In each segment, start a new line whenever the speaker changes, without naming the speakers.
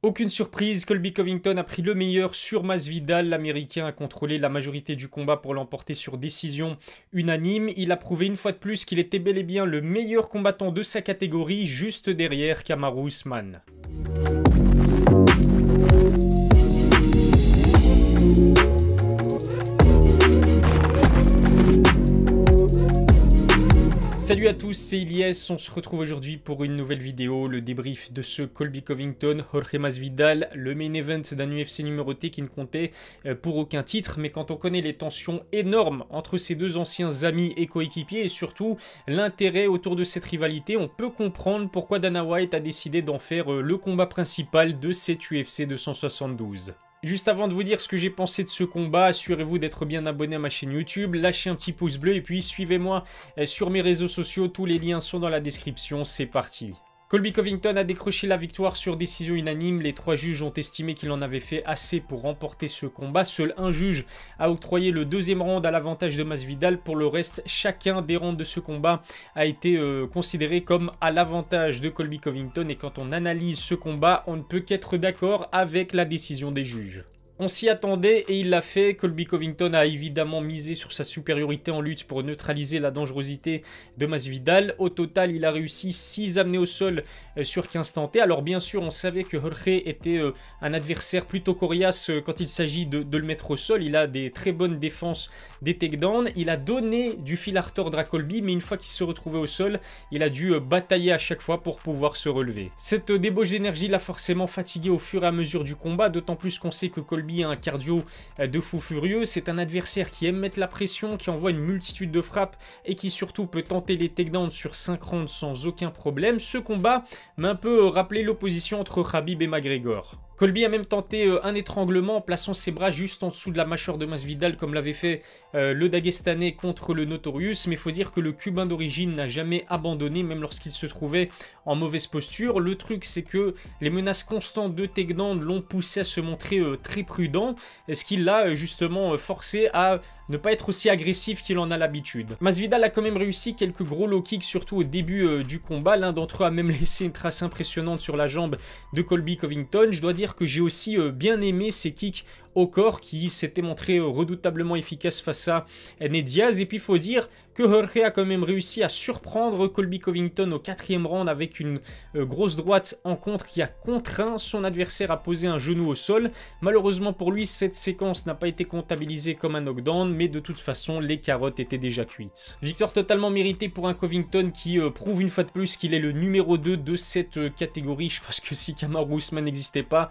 Aucune surprise, Colby Covington a pris le meilleur sur Masvidal. L'Américain a contrôlé la majorité du combat pour l'emporter sur décision unanime. Il a prouvé une fois de plus qu'il était bel et bien le meilleur combattant de sa catégorie, juste derrière Kamaru Usman. Salut à tous, c'est Ilyes, on se retrouve aujourd'hui pour une nouvelle vidéo, le débrief de ce Colby Covington-Jorge Masvidal, le main event d'un UFC numéroté qui ne comptait pour aucun titre, mais quand on connaît les tensions énormes entre ces deux anciens amis et coéquipiers et surtout l'intérêt autour de cette rivalité, on peut comprendre pourquoi Dana White a décidé d'en faire le combat principal de cette UFC 272. Juste avant de vous dire ce que j'ai pensé de ce combat, assurez-vous d'être bien abonné à ma chaîne YouTube, lâchez un petit pouce bleu et puis suivez-moi sur mes réseaux sociaux, tous les liens sont dans la description, c'est parti. Colby Covington a décroché la victoire sur décision unanime, les trois juges ont estimé qu'il en avait fait assez pour remporter ce combat, seul un juge a octroyé le deuxième round à l'avantage de Masvidal, pour le reste chacun des rounds de ce combat a été considéré comme à l'avantage de Colby Covington et quand on analyse ce combat on ne peut qu'être d'accord avec la décision des juges. On s'y attendait et il l'a fait. Colby Covington a évidemment misé sur sa supériorité en lutte pour neutraliser la dangerosité de Masvidal. Au total, il a réussi 6 amenés au sol sur 15 tentés. Alors bien sûr, on savait que Jorge était un adversaire plutôt coriace quand il s'agit de le mettre au sol. Il a des très bonnes défenses des takedowns. Il a donné du fil à retordre à Colby, mais une fois qu'il se retrouvait au sol, il a dû batailler à chaque fois pour pouvoir se relever. Cette débauche d'énergie l'a forcément fatigué au fur et à mesure du combat, d'autant plus qu'on sait que Colby a un cardio de fou furieux. C'est un adversaire qui aime mettre la pression, qui envoie une multitude de frappes et qui surtout peut tenter les takedowns sur 5 rounds sans aucun problème. Ce combat m'a un peu rappelé l'opposition entre Khabib et McGregor. Colby a même tenté un étranglement en plaçant ses bras juste en dessous de la mâchoire de Masvidal comme l'avait fait le Dagestanais contre le Notorious, mais il faut dire que le Cubain d'origine n'a jamais abandonné même lorsqu'il se trouvait en mauvaise posture. Le truc c'est que les menaces constantes de takedown l'ont poussé à se montrer très prudent, ce qui l'a justement forcé à ne pas être aussi agressif qu'il en a l'habitude. Masvidal a quand même réussi quelques gros low kicks, surtout au début du combat. L'un d'entre eux a même laissé une trace impressionnante sur la jambe de Colby Covington. Je dois dire que j'ai aussi bien aimé ces kicks au corps qui s'était montré redoutablement efficace face à Ned Diaz. Et puis il faut dire que Jorge a quand même réussi à surprendre Colby Covington au 4e round avec une grosse droite en contre qui a contraint son adversaire à poser un genou au sol. Malheureusement pour lui, cette séquence n'a pas été comptabilisée comme un knockdown, mais de toute façon les carottes étaient déjà cuites. Victoire totalement méritée pour un Covington qui prouve une fois de plus qu'il est le numéro 2 de cette catégorie. Je pense que si Kamaru Usman n'existait pas,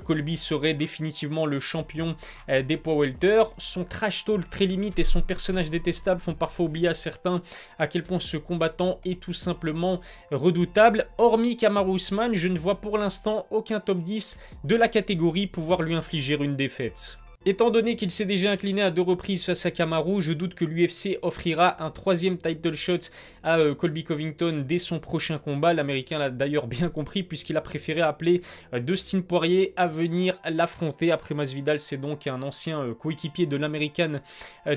Colby serait définitivement le champion des poids welter. Son trash talk très limite et son personnage détestable font parfois oublier à certains à quel point ce combattant est tout simplement redoutable. Hormis Kamaru Usman, je ne vois pour l'instant aucun top 10 de la catégorie pouvoir lui infliger une défaite. Étant donné qu'il s'est déjà incliné à 2 reprises face à Kamaru, je doute que l'UFC offrira un 3e title shot à Colby Covington dès son prochain combat. L'Américain l'a d'ailleurs bien compris puisqu'il a préféré appeler Dustin Poirier à venir l'affronter. Après Masvidal, c'est donc un ancien coéquipier de l'American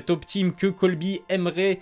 Top Team que Colby aimerait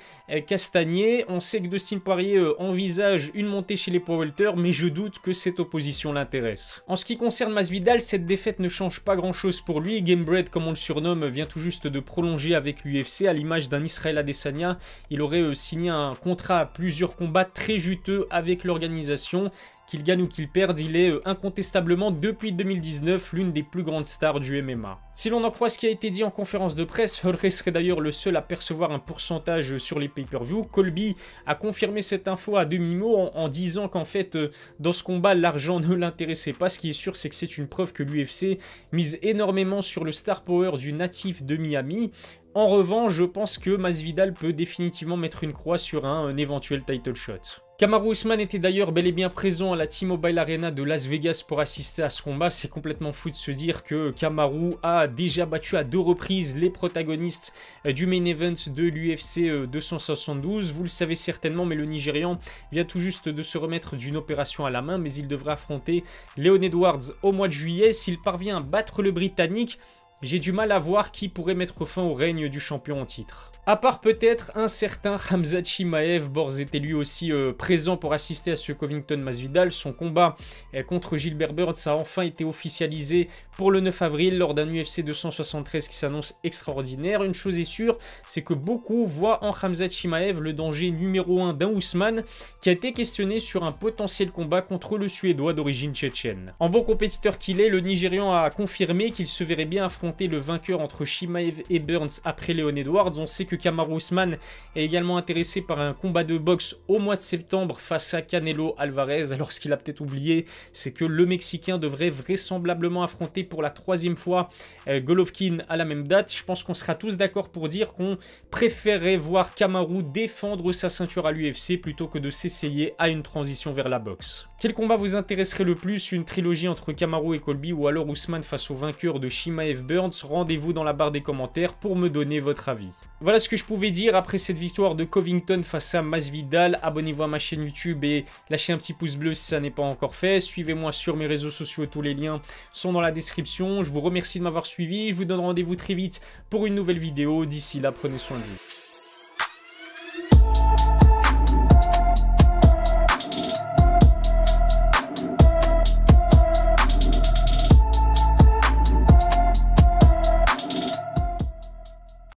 castagner. On sait que Dustin Poirier envisage une montée chez les poids welter, mais je doute que cette opposition l'intéresse. En ce qui concerne Masvidal, cette défaite ne change pas grand chose pour lui. Gamebred, comme on le surnomme, vient tout juste de prolonger avec l'UFC. À l'image d'un Israel Adesanya, il aurait signé un contrat à plusieurs combats très juteux avec l'organisation. Qu'il gagne ou qu'il perde, il est incontestablement depuis 2019 l'une des plus grandes stars du MMA. Si l'on en croit ce qui a été dit en conférence de presse, Jorge serait d'ailleurs le seul à percevoir un pourcentage sur les pay-per-view. Colby a confirmé cette info à demi-mot en disant qu'en fait dans ce combat l'argent ne l'intéressait pas. Ce qui est sûr, c'est que c'est une preuve que l'UFC mise énormément sur le star power du natif de Miami. En revanche, je pense que Masvidal peut définitivement mettre une croix sur un éventuel title shot. Kamaru Usman était d'ailleurs bel et bien présent à la T-Mobile Arena de Las Vegas pour assister à ce combat. C'est complètement fou de se dire que Kamaru a déjà battu à 2 reprises les protagonistes du main event de l'UFC 272. Vous le savez certainement, mais le Nigérian vient tout juste de se remettre d'une opération à la main, mais il devra affronter Leon Edwards au mois de juillet. S'il parvient à battre le Britannique, j'ai du mal à voir qui pourrait mettre fin au règne du champion en titre. À part peut-être un certain Khamzat Chimaev, Borz était lui aussi présent pour assister à ce Covington Masvidal. Son combat contre Gilbert Burns a enfin été officialisé pour le 9 avril lors d'un UFC 273 qui s'annonce extraordinaire. Une chose est sûre, c'est que beaucoup voient en Khamzat Chimaev le danger numéro 1 d'un Ousmane qui a été questionné sur un potentiel combat contre le Suédois d'origine tchétchène. En bon compétiteur qu'il est, le Nigérian a confirmé qu'il se verrait bien affronter le vainqueur entre Chimaev et Burns après Leon Edwards. On sait que Kamaru Usman est également intéressé par un combat de boxe au mois de septembre face à Canelo Alvarez. Alors ce qu'il a peut-être oublié, c'est que le Mexicain devrait vraisemblablement affronter pour la 3e fois Golovkin à la même date. Je pense qu'on sera tous d'accord pour dire qu'on préférerait voir Kamaru défendre sa ceinture à l'UFC plutôt que de s'essayer à une transition vers la boxe. Quel combat vous intéresserait le plus? Une trilogie entre Kamaru et Colby ou alors Usman face au vainqueur de Chimaev Burns? Rendez-vous dans la barre des commentaires pour me donner votre avis. Voilà ce que je pouvais dire après cette victoire de Covington face à Masvidal. Abonnez-vous à ma chaîne YouTube et lâchez un petit pouce bleu si ça n'est pas encore fait. Suivez-moi sur mes réseaux sociaux, tous les liens sont dans la description. Je vous remercie de m'avoir suivi. Je vous donne rendez-vous très vite pour une nouvelle vidéo. D'ici là, prenez soin de vous.